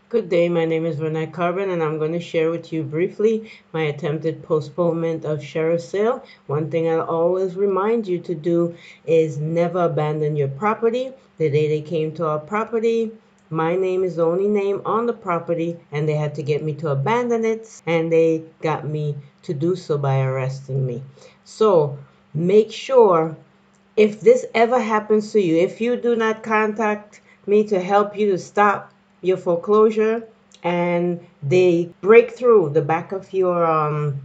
Good day, my name is Renee Carbon, and I'm going to share with you briefly my attempted postponement of sheriff's sale. One thing I'll always remind you to do is never abandon your property. The day they came to our property, my name is the only name on the property, and they had to get me to abandon it, and they got me to do so by arresting me. So make sure, if this ever happens to you, if you do not contact me to help you to stop your foreclosure and they break through the back of your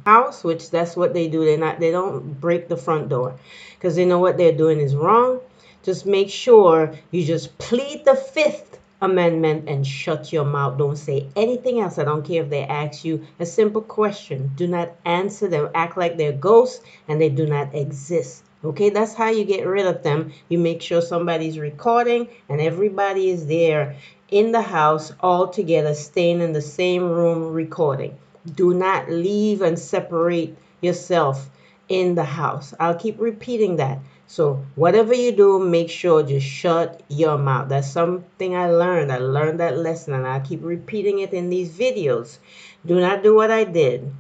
house, which that's what they do, they don't break the front door because they know what they're doing is wrong. Just make sure you just plead the Fifth Amendment and shut your mouth. Don't say anything else. I don't care if they ask you a simple question. Do not answer them. Act like they're ghosts and they do not exist. Okay, that's how you get rid of them. You make sure somebody's recording and everybody is there in the house all together, staying in the same room recording. Do not leave and separate yourself in the house. I'll keep repeating that. So whatever you do, make sure just shut your mouth. That's something I learned. I learned that lesson and I keep repeating it in these videos. Do not do what I did.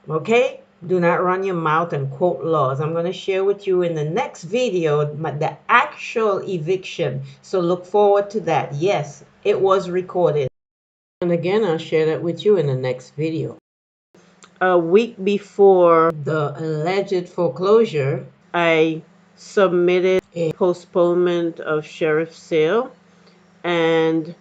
Okay? Do not run your mouth and quote laws. I'm going to share with you in the next video the actual eviction. So look forward to that. Yes, it was recorded. And again, I'll share that with you in the next video. A week before the alleged foreclosure, I submitted a postponement of sheriff's sale and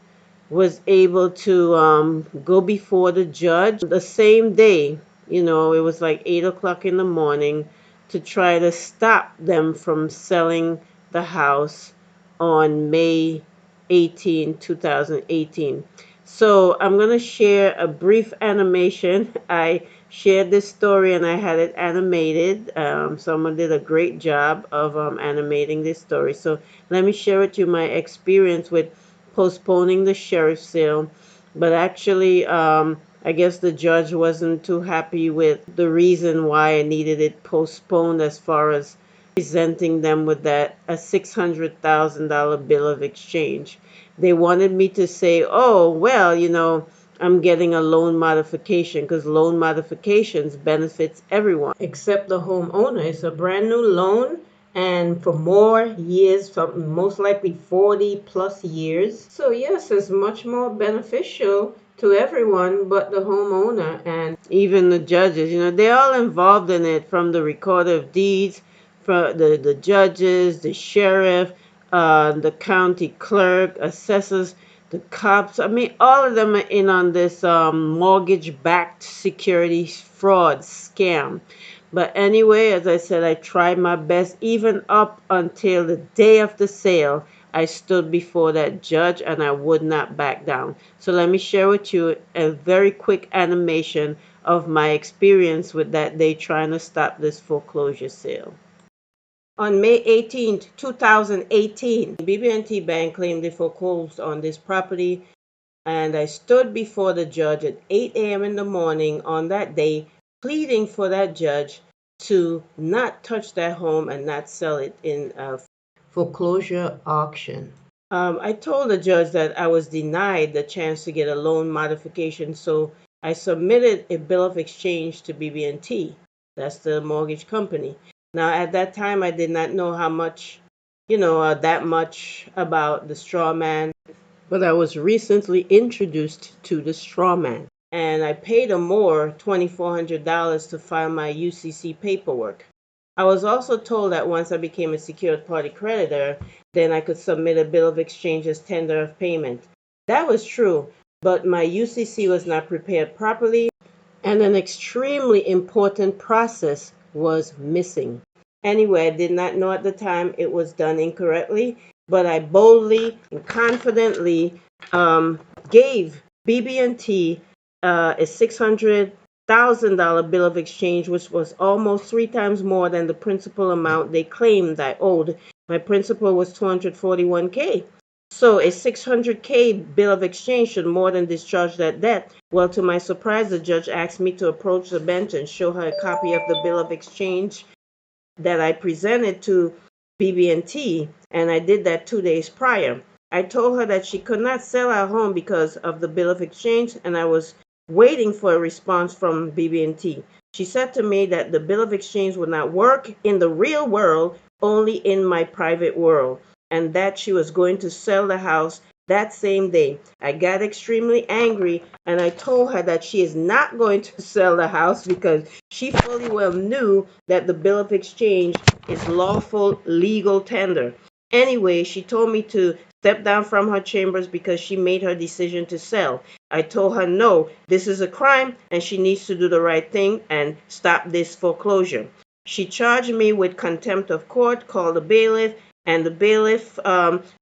was able to go before the judge the same day. It was like 8 o'clock in the morning to try to stop them from selling the house on May 18, 2018. So I'm going to share a brief animation. I shared this story and I had it animated. Someone did a great job of animating this story. So let me share with you my experience with postponing the sheriff's sale. But actually, I guess the judge wasn't too happy with the reason why I needed it postponed, as far as presenting them with that a $600,000 bill of exchange. They wanted me to say, oh, well, I'm getting a loan modification, because loan modifications benefits everyone except the homeowner. It's a brand new loan and for more years, for most likely 40 plus years. So yes, it's much more beneficial to everyone but the homeowner and even the judges. They're all involved in it, from the recorder of deeds, from the judges, the sheriff, the county clerk, assessors, the cops. I mean, all of them are in on this mortgage-backed securities fraud scam. But anyway, as I said, I tried my best. Even up until the day of the sale, I stood before that judge and I would not back down. So let me share with you a very quick animation of my experience with that day trying to stop this foreclosure sale. On May 18th, 2018, BB&T Bank claimed they foreclosed on this property, and I stood before the judge at 8 a.m. in the morning on that day, pleading for that judge to not touch that home and not sell it in a foreclosure auction. I told the judge that I was denied the chance to get a loan modification, so I submitted a bill of exchange to BB&T. That's the mortgage company. Now, at that time, I did not know how much, that much about the straw man, but I was recently introduced to the straw man. And I paid a more $2,400 to file my UCC paperwork. I was also told that once I became a secured party creditor, then I could submit a bill of exchange as tender of payment. That was true, but my UCC was not prepared properly, and an extremely important process was missing. Anyway, I did not know at the time it was done incorrectly, but I boldly and confidently gave BB&T a $600,000 bill of exchange, which was almost 3 times more than the principal amount they claimed I owed. My principal was $241K. So a $600K bill of exchange should more than discharge that debt. Well, to my surprise, the judge asked me to approach the bench and show her a copy of the bill of exchange that I presented to BB&T, and I did that 2 days prior. I told her that she could not sell our home because of the bill of exchange, and I was waiting for a response from BB&T. She said to me that the bill of exchange would not work in the real world, only in my private world, and that she was going to sell the house that same day. I got extremely angry and I told her that she is not going to sell the house because she fully well knew that the bill of exchange is lawful legal tender. Anyway, she told me to step down from her chambers because she made her decision to sell. I told her no, this is a crime and she needs to do the right thing and stop this foreclosure. She charged me with contempt of court, called the bailiff, and the bailiff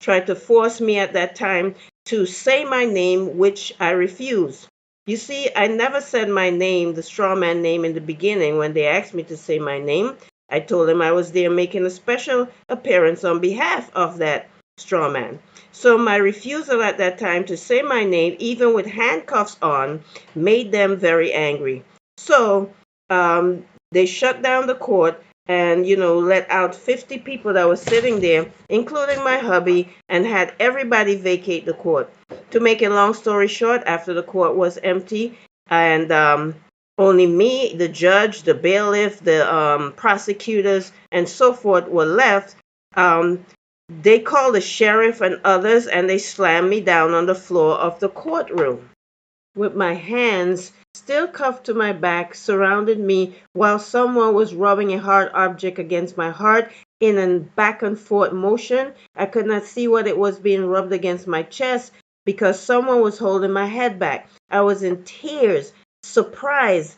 tried to force me at that time to say my name, which I refused. You see, I never said my name, the straw man name, in the beginning when they asked me to say my name. I told them I was there making a special appearance on behalf of that straw man. So my refusal at that time to say my name, even with handcuffs on, made them very angry. So they shut down the court and let out 50 people that were sitting there, including my hubby, and had everybody vacate the court. To make a long story short, after the court was empty and only me, the judge, the bailiff, the prosecutors, and so forth were left, they called the sheriff and others, and they slammed me down on the floor of the courtroom with my hands still cuffed to my back, surrounded me while someone was rubbing a hard object against my heart in a back and forth motion. I could not see what it was being rubbed against my chest because someone was holding my head back. I was in tears, surprise,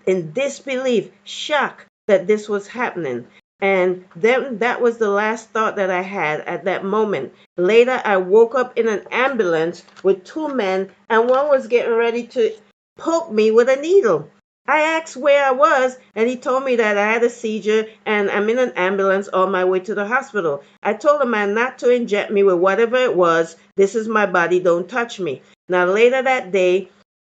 in disbelief, shock that this was happening. And then that was the last thought that I had at that moment. Later, I woke up in an ambulance with two men, and one was getting ready to poke me with a needle. I asked where I was, and he told me that I had a seizure and I'm in an ambulance on my way to the hospital. I told the man not to inject me with whatever it was. This is my body, don't touch me. Now, later that day,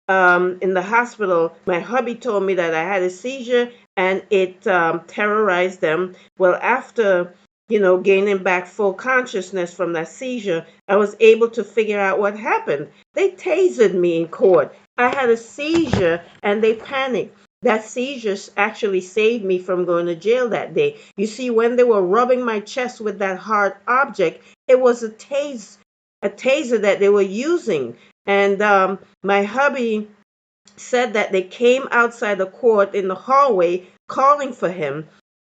in the hospital, my hubby told me that I had a seizure and it terrorized them. Well, after gaining back full consciousness from that seizure, I was able to figure out what happened. They tasered me in court. I had a seizure and they panicked. That seizure actually saved me from going to jail that day. You see, when they were rubbing my chest with that hard object, it was a taser that they were using. And my hubby said that they came outside the court in the hallway calling for him,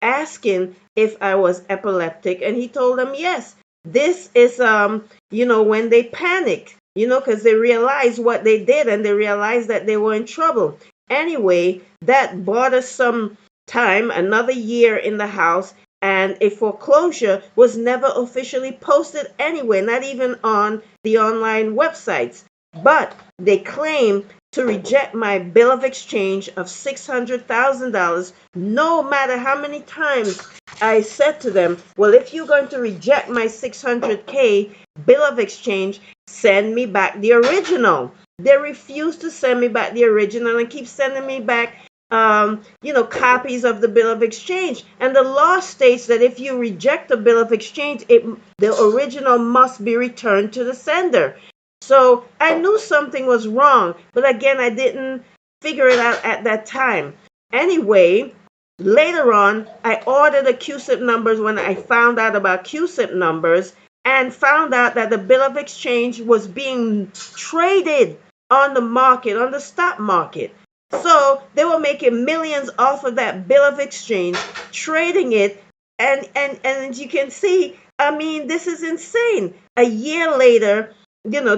asking if I was epileptic, and he told them yes. This is when they panic, because they realized what they did and they realized that they were in trouble. Anyway, that bought us some time, another year in the house, and a foreclosure was never officially posted anywhere, not even on the online websites. But they claim to reject my bill of exchange of $600,000, no matter how many times I said to them, well, if you're going to reject my 600K bill of exchange, send me back the original. They refuse to send me back the original and keep sending me back copies of the bill of exchange. And the law states that if you reject the bill of exchange, the original must be returned to the sender. So I knew something was wrong, but again, I didn't figure it out at that time. Anyway, later on, I ordered the QSIP numbers when I found out about QSIP numbers and found out that the bill of exchange was being traded on the market, on the stock market. So they were making millions off of that bill of exchange, trading it. And as you can see, I mean, this is insane. A year later,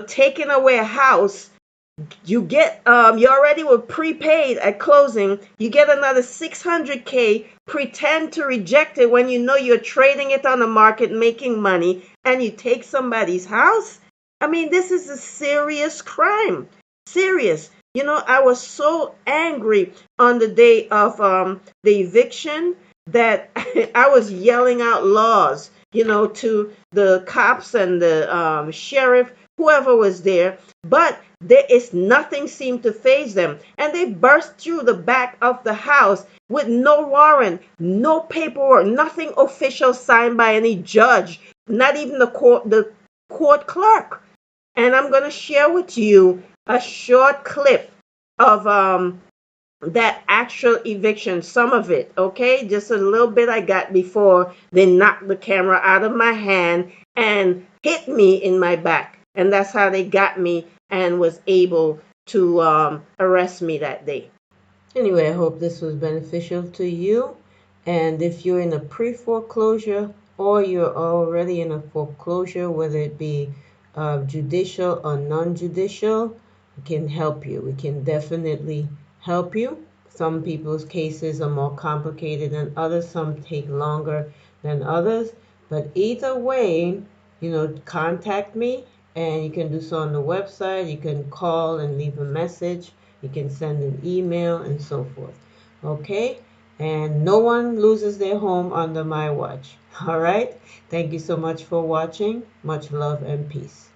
taking away a house, you get you already were prepaid at closing, you get another 600K, pretend to reject it when you know you're trading it on the market making money, and you take somebody's house. I mean, this is a serious crime. Serious. I was so angry on the day of the eviction that I was yelling out laws, to the cops and the sheriff, whoever was there. But there is nothing seemed to faze them. And they burst through the back of the house with no warrant, no paperwork, nothing official signed by any judge, not even the court, the court clerk. And I'm going to share with you a short clip of that actual eviction, some of it, okay? Just a little bit I got before they knocked the camera out of my hand and hit me in my back. And that's how they got me and was able to arrest me that day. Anyway, I hope this was beneficial to you. And if you're in a pre-foreclosure or you're already in a foreclosure, whether it be judicial or non-judicial, we can help you. We can definitely help you. Some people's cases are more complicated than others. Some take longer than others. But either way, contact me, and you can do so on the website. You can call and leave a message. You can send an email and so forth. Okay? And no one loses their home under my watch. All right? Thank you so much for watching. Much love and peace.